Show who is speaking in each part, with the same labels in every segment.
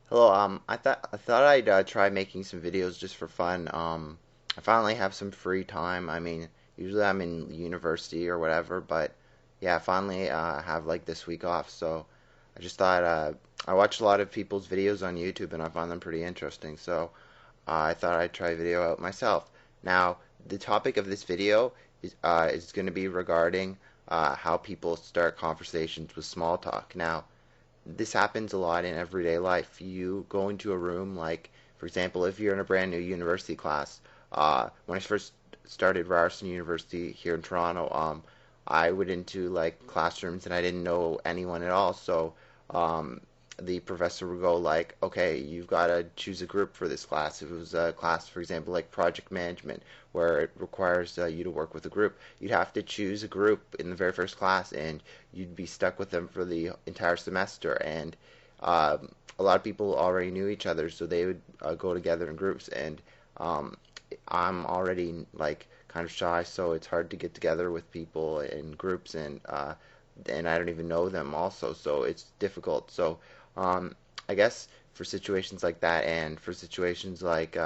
Speaker 1: Hello, I thought I'd try making some videos just for fun. I finally have some free time. I mean, usually I'm in university or whatever, but yeah, I finally have like this week off. So I just thought I watch a lot of people's videos on YouTube and I find them pretty interesting. So I thought I'd try a video out myself. Now, the topic of this video is going to be regarding how people start conversations with small talk. Now, this happens a lot in everyday life. You go into a room, like, for example, if you're in a brand new university class. When I first started Ryerson University here in Toronto, I went into like classrooms and I didn't know anyone at all. So the professor would go like, okay, you've got to choose a group for this class. If it was a class, for example, like project management, where it requires you to work with a group, you'd have to choose a group in the very first class, and you'd be stuck with them for the entire semester. And a lot of people already knew each other, so they would go together in groups. And um, I'm already like kind of shy, so it's hard to get together with people in groups, and I don't even know them also, so it's difficult. So I guess for situations like that, and for situations like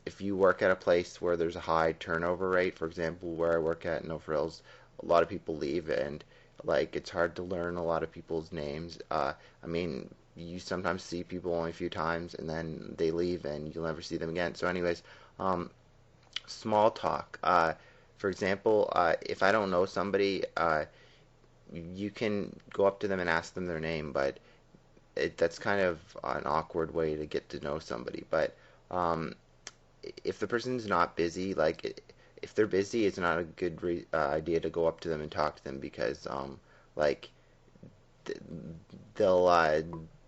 Speaker 1: if you work at a place where there's a high turnover rate, for example, where I work at No Frills, a lot of people leave, and like it's hard to learn a lot of people's names. I mean, you sometimes see people only a few times, and then they leave, and you'll never see them again. So, anyways, um, small talk. For example, if I don't know somebody, you can go up to them and ask them their name, but that's kind of an awkward way to get to know somebody. But um, if the person's not busy, like if they're busy, it's not a good idea to go up to them and talk to them because like th- they'll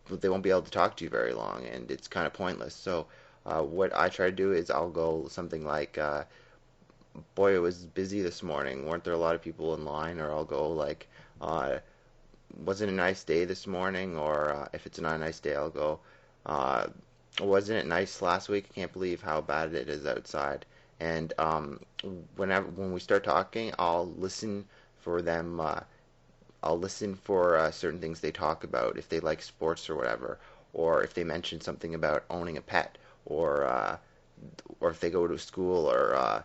Speaker 1: they won't be able to talk to you very long, and it's kind of pointless. So what I try to do is I'll go something like, "Boy, it was busy this morning. Weren't there a lot of people in line?" Or I'll go like, uh, "Wasn't it a nice day this morning?" Or if it's not a nice day, I'll go, uh, "Wasn't it nice last week? I can't believe how bad it is outside." And when we start talking, for them. I'll listen for certain things they talk about, if they like sports or whatever, or if they mention something about owning a pet, or if they go to school, or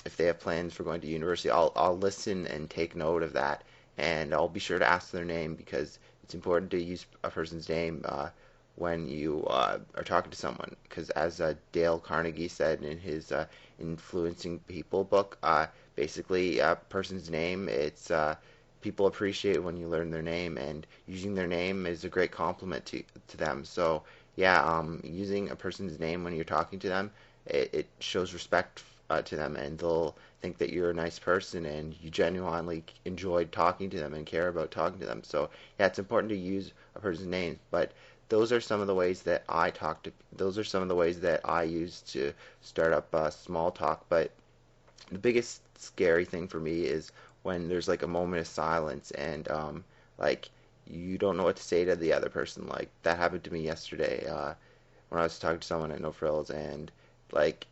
Speaker 1: if they have plans for going to university. I'll listen and take note of that, and I'll be sure to ask their name because it's important to use a person's name when you are talking to someone. Because as Dale Carnegie said in his Influencing People book, basically a person's name, it's people appreciate when you learn their name, and using their name is a great compliment to them. So yeah, using a person's name when you're talking to them, it shows respect to them, and they'll think that you're a nice person and you genuinely enjoyed talking to them and care about talking to them. So yeah, it's important to use a person's name, but those are some of the ways that I talk to. Those are some of the ways that I use to start up small talk. But the biggest scary thing for me is when there's like a moment of silence, and like you don't know what to say to the other person. Like that happened to me yesterday when I was talking to someone at No Frills, and like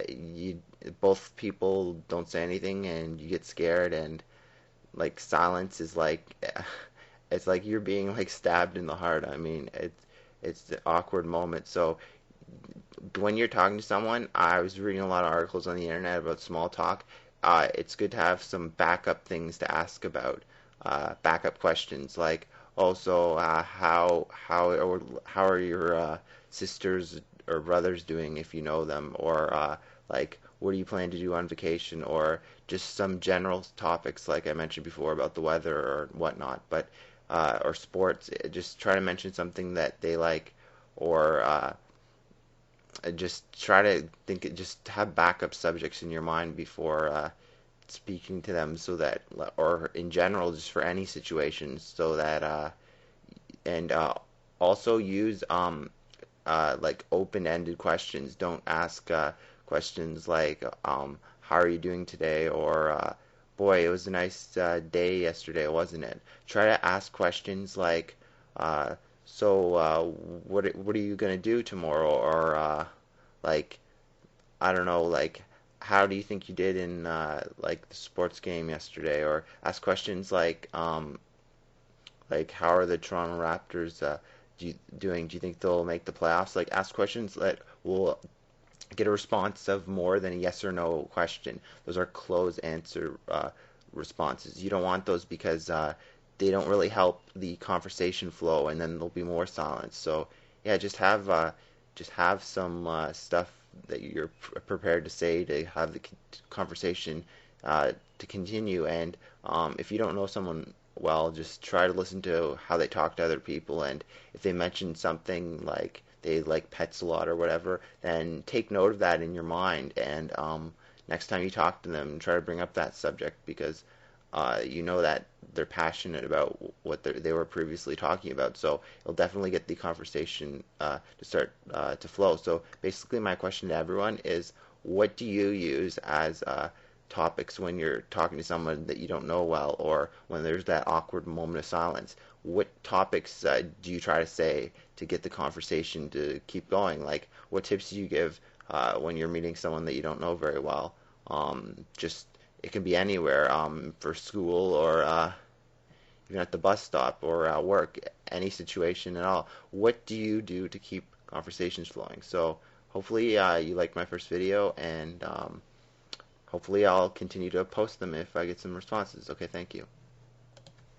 Speaker 1: you both people don't say anything, and you get scared, and like silence is like it's like you're being like stabbed in the heart. I mean, it's an awkward moment. So when you're talking to someone, I was reading a lot of articles on the internet about small talk. It's good to have some backup things to ask about, backup questions like, oh, so how are your sisters or brothers doing if you know them, or like what do you plan to do on vacation, or just some general topics like I mentioned before about the weather or whatnot, but or sports. Just try to mention something that they like, or just try to think, just have backup subjects in your mind before speaking to them, so that, or in general, just for any situation, so that, and also use like open-ended questions. Don't ask questions like, how are you doing today? Or, boy, it was a nice day yesterday, wasn't it? Try to ask questions like, uh, so what are you gonna do tomorrow? Or like I don't know, like how do you think you did in like the sports game yesterday? Or ask questions like how are the Toronto Raptors Do you think they'll make the playoffs? Like, ask questions that will get a response of more than a yes or no question. Those are closed answer responses. You don't want those because they don't really help the conversation flow, and then there'll be more silence. So yeah, just have some stuff that you're prepared to say to have the conversation to continue. And if you don't know someone well, just try to listen to how they talk to other people, and if they mention something like they like pets a lot or whatever, then take note of that in your mind, and next time you talk to them, try to bring up that subject because you know that they're passionate about what they were previously talking about. So it'll definitely get the conversation to start to flow. So basically, my question to everyone is, what do you use as topics when you're talking to someone that you don't know well, or when there's that awkward moment of silence? What topics do you try to say to get the conversation to keep going? Like, what tips do you give when you're meeting someone that you don't know very well? Just it can be anywhere, for school or even at the bus stop or at work, any situation at all. What do you do to keep conversations flowing? So hopefully you liked my first video, and hopefully I'll continue to post them if I get some responses. Okay, thank you.